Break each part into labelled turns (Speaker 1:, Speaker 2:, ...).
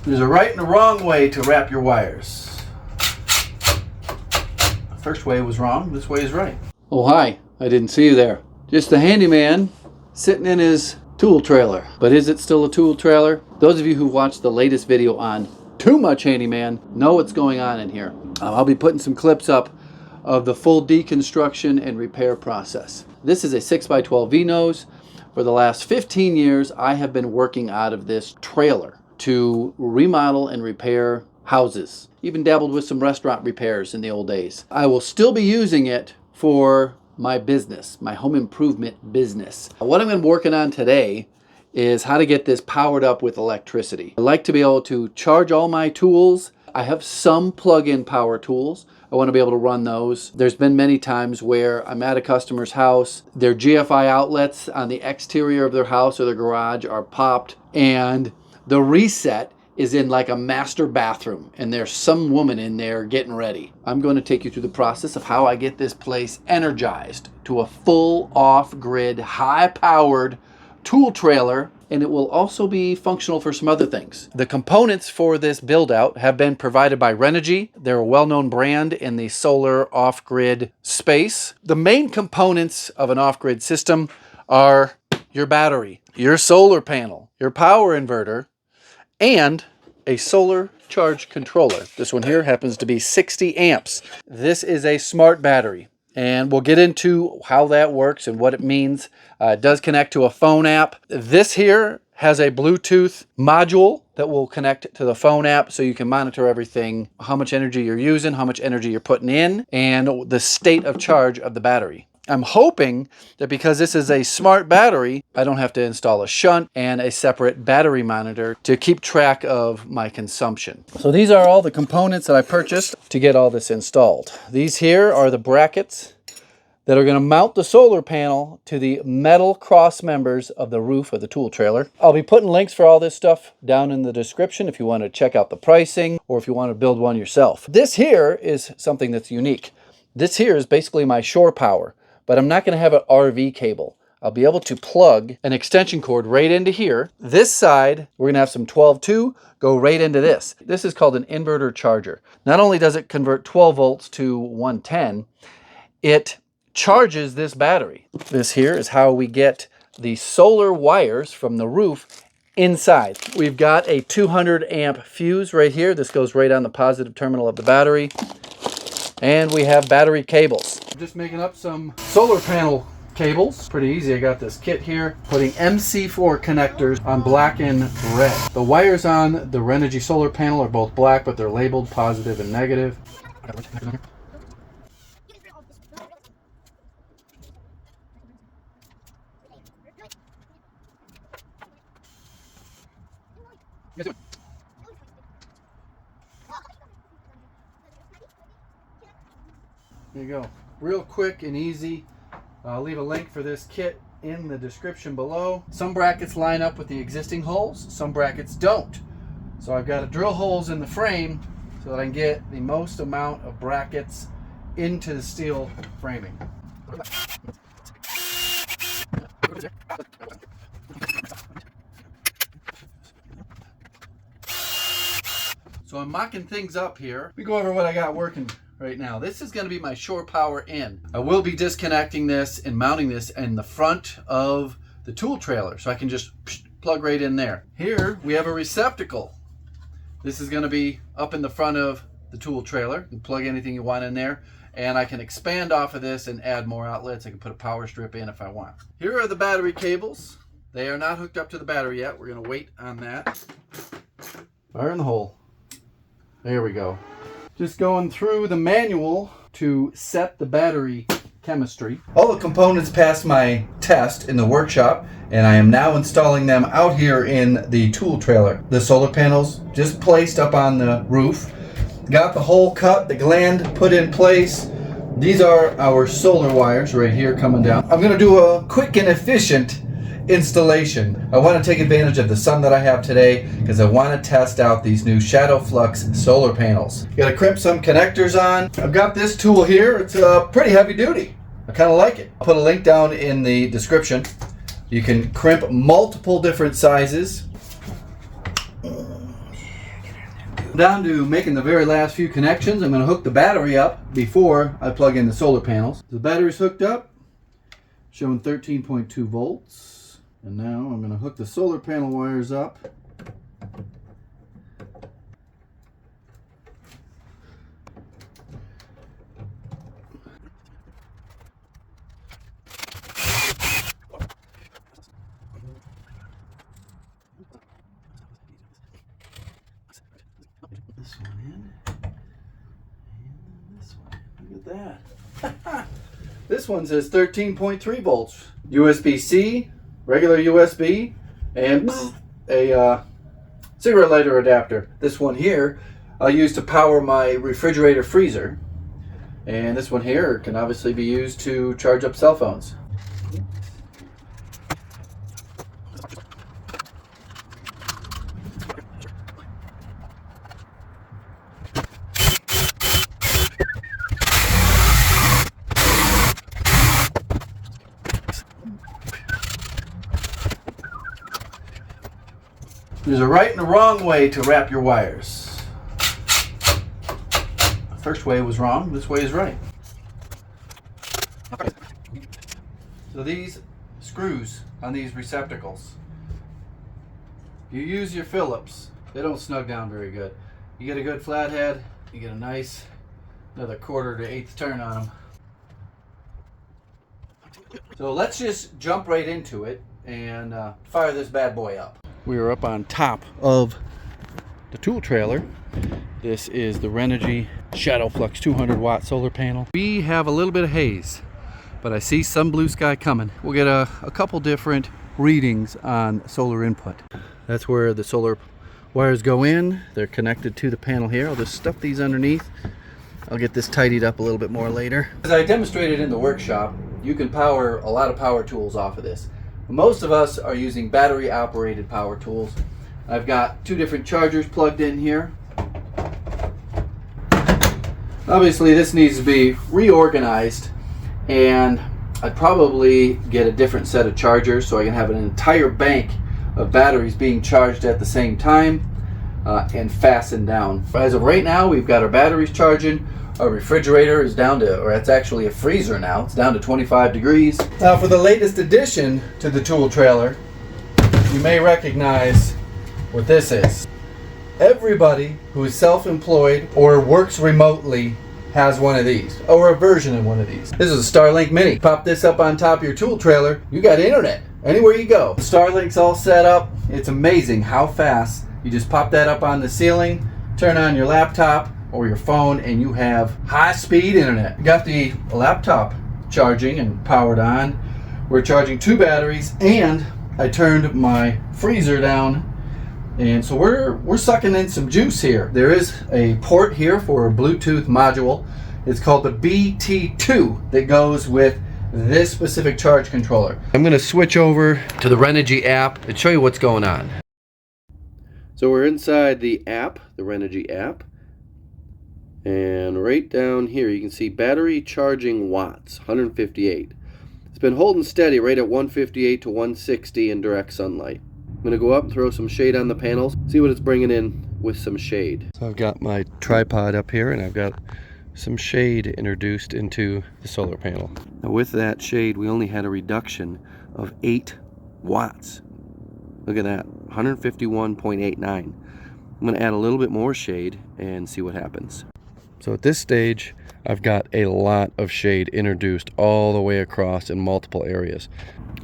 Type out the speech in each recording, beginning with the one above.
Speaker 1: There's a right and a wrong way to wrap your wires. The first way was wrong, this way is right. Oh hi, I didn't see you there. Just the handyman sitting in his tool trailer. But is it still a tool trailer? Those of you who watched the latest video on Too Much Handyman know what's going on in here. I'll be putting some clips up of the full deconstruction and repair process. This is a 6x12 V-nose. For the last 15 years, I have been working out of this trailer to remodel and repair houses. Even dabbled with some restaurant repairs in the old days. I will still be using it for my business, my home improvement business. What I'm going to be working on today is how to get this powered up with electricity. I like to be able to charge all my tools. I have some plug-in power tools. I want to be able to run those. There's been many times where I'm at a customer's house, their GFI outlets on the exterior of their house or their garage are popped, and the reset is in like a master bathroom, and there's some woman in there getting ready. I'm going to take you through the process of how I get this place energized to a full off-grid, high-powered tool trailer, and it will also be functional for some other things. The components for this build out have been provided by Renogy. They're a well-known brand in the solar off-grid space. The main components of an off-grid system are your battery, your solar panel, your power inverter, and a solar charge controller. This one here happens to be 60 amps. This is a smart battery, and we'll get into how that works and what it means. It does connect to a phone app. This here has a Bluetooth module that will connect to the phone app so you can monitor everything, how much energy you're using, how much energy you're putting in, and the state of charge of the battery. I'm hoping that because this is a smart battery, I don't have to install a shunt and a separate battery monitor to keep track of my consumption. So these are all the components that I purchased to get all this installed. These here are the brackets that are going to mount the solar panel to the metal cross members of the roof of the tool trailer. I'll be putting links for all this stuff down in the description if you want to check out the pricing or if you want to build one yourself. This here is something that's unique. This here is basically my shore power. But I'm not going to have an RV cable. I'll be able to plug an extension cord right into here. This side, we're going to have some 12-2 go right into this. This is called an inverter charger. Not only does it convert 12 volts to 110, it charges this battery. This here is how we get the solar wires from the roof inside. We've got a 200 amp fuse right here. This goes right on the positive terminal of the battery. And we have battery cables. I'm just making up some solar panel cables. Pretty easy. I got this kit here. Putting MC4 connectors on black and red. The wires on the Renogy solar panel are both black, but they're labeled positive and negative. There you go. Real quick and easy. I'll leave a link for this kit in the description below. Some brackets line up with the existing holes, some brackets don't. So I've got to drill holes in the frame so that I can get the most amount of brackets into the steel framing. So I'm mocking things up here. We go over what I got working right now. This is going to be my shore power in. I will be disconnecting this and mounting this in the front of the tool trailer so I can just plug right in there. Here we have a receptacle. This is going to be up in the front of the tool trailer. You can plug anything you want in there, and I can expand off of this and add more outlets. I can put a power strip in if I want. Here are the battery cables. They are not hooked up to the battery yet. We're going to wait on that. Fire in the hole. There we go. Just going through the manual to set the battery chemistry. All the components passed my test in the workshop, and I am now installing them out here in the tool trailer. The solar panels just placed up on the roof. Got the hole cut, the gland put in place. These are our solar wires right here coming down. I'm going to do a quick and efficient installation. I want to take advantage of the sun that I have today because I want to test out these new Shadow Flux solar panels. Got to crimp some connectors on. I've got this tool here. It's pretty heavy duty. I kind of like it. I'll put a link down in the description. You can crimp multiple different sizes. Down to making the very last few connections. I'm going to hook the battery up before I plug in the solar panels. The battery's hooked up, showing 13.2 volts. And now I'm going to hook the solar panel wires up. This one in, and this one. Look at that. This one says 13.3 volts. USB-C, regular USB, and a cigarette lighter adapter. This one here I'll use to power my refrigerator freezer. And this one here can obviously be used to charge up cell phones. There's a right and a wrong way to wrap your wires. The first way was wrong, this way is right. So these screws on these receptacles, you use your Phillips, they don't snug down very good. You get a good flathead, you get a nice, another quarter to eighth turn on them. So let's just jump right into it and fire this bad boy up. We are up on top of the tool trailer. This is the Renogy Shadow Flux 200 watt solar panel. We have a little bit of haze, but I see some blue sky coming. We'll get a couple different readings on solar input. That's where the solar wires go in. They're connected to the panel here. I'll just stuff these underneath. I'll get this tidied up a little bit more later. As I demonstrated in the workshop, you can power a lot of power tools off of this. Most of us are using battery operated power tools. I've got two different chargers plugged in here. Obviously this needs to be reorganized, and I'd probably get a different set of chargers so I can have an entire bank of batteries being charged at the same time and fastened down. As of right now, we've got our batteries charging. Our refrigerator is down to, or it's actually a freezer now, it's down to 25 degrees. Now for the latest addition to the tool trailer, you may recognize what this is. Everybody who is self-employed or works remotely has one of these, or a version of one of these. This is a Starlink Mini. Pop this up on top of your tool trailer, you got internet anywhere you go. Starlink's all set up. It's amazing how fast you just pop that up on the ceiling, turn on your laptop or your phone, and you have high-speed internet. You got the laptop charging and powered on. We're charging two batteries, and I turned my freezer down, and so we're sucking in some juice here. There is a port here for a Bluetooth module. It's called the BT2 that goes with this specific charge controller. I'm going to switch over to the Renogy app and show you what's going on. So we're inside the app, the Renogy app. And right down here you can see battery charging watts, 158. It's been holding steady right at 158 to 160 in direct sunlight. I'm going to go up and throw some shade on the panels, see what it's bringing in with some shade. So I've got my tripod up here and I've got some shade introduced into the solar panel. Now with that shade we only had a reduction of 8 watts. Look at that, 151.89. I'm going to add a little bit more shade and see what happens. So at this stage, I've got a lot of shade introduced all the way across in multiple areas.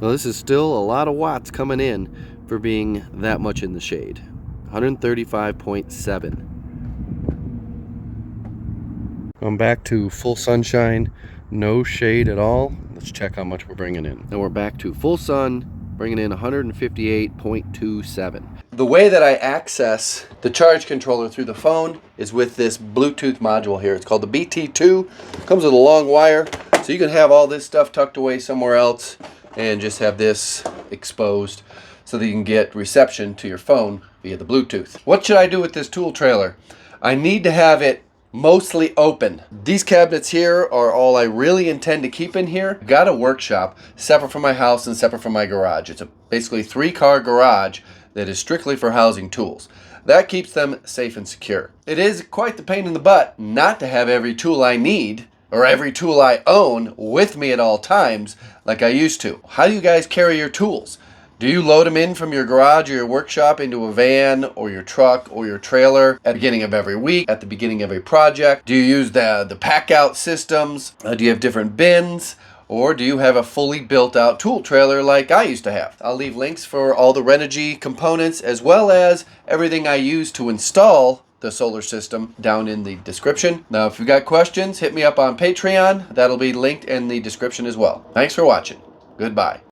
Speaker 1: Well, this is still a lot of watts coming in for being that much in the shade. 135.7. I'm back to full sunshine, no shade at all. Let's check how much we're bringing in. Then we're back to full sun, bringing in 158.27. The way that I access the charge controller through the phone is with this Bluetooth module here. It's called the BT2. Comes with a long wire, so you can have all this stuff tucked away somewhere else and just have this exposed so that you can get reception to your phone via the Bluetooth. What should I do with this tool trailer? I need to have it mostly open. These cabinets here are all I really intend to keep in here. I've got a workshop separate from my house and separate from my garage. It's a basically 3-car garage that is strictly for housing tools.
Speaker 2: That keeps them safe and secure. It is quite the pain in the butt not to have every tool I need or every tool I own with me at all times like I used to. How do you guys carry your tools? Do you load them in from your garage or your workshop into a van or your truck or your trailer at the beginning of every week, at the beginning of a project? Do you use the pack out systems? Do you have different bins? Or do you have a fully built out tool trailer like I used to have? I'll leave links for all the Renogy components as well as everything I use to install the solar system down in the description. Now, if you've got questions, hit me up on Patreon. That'll be linked in the description as well. Thanks for watching. Goodbye.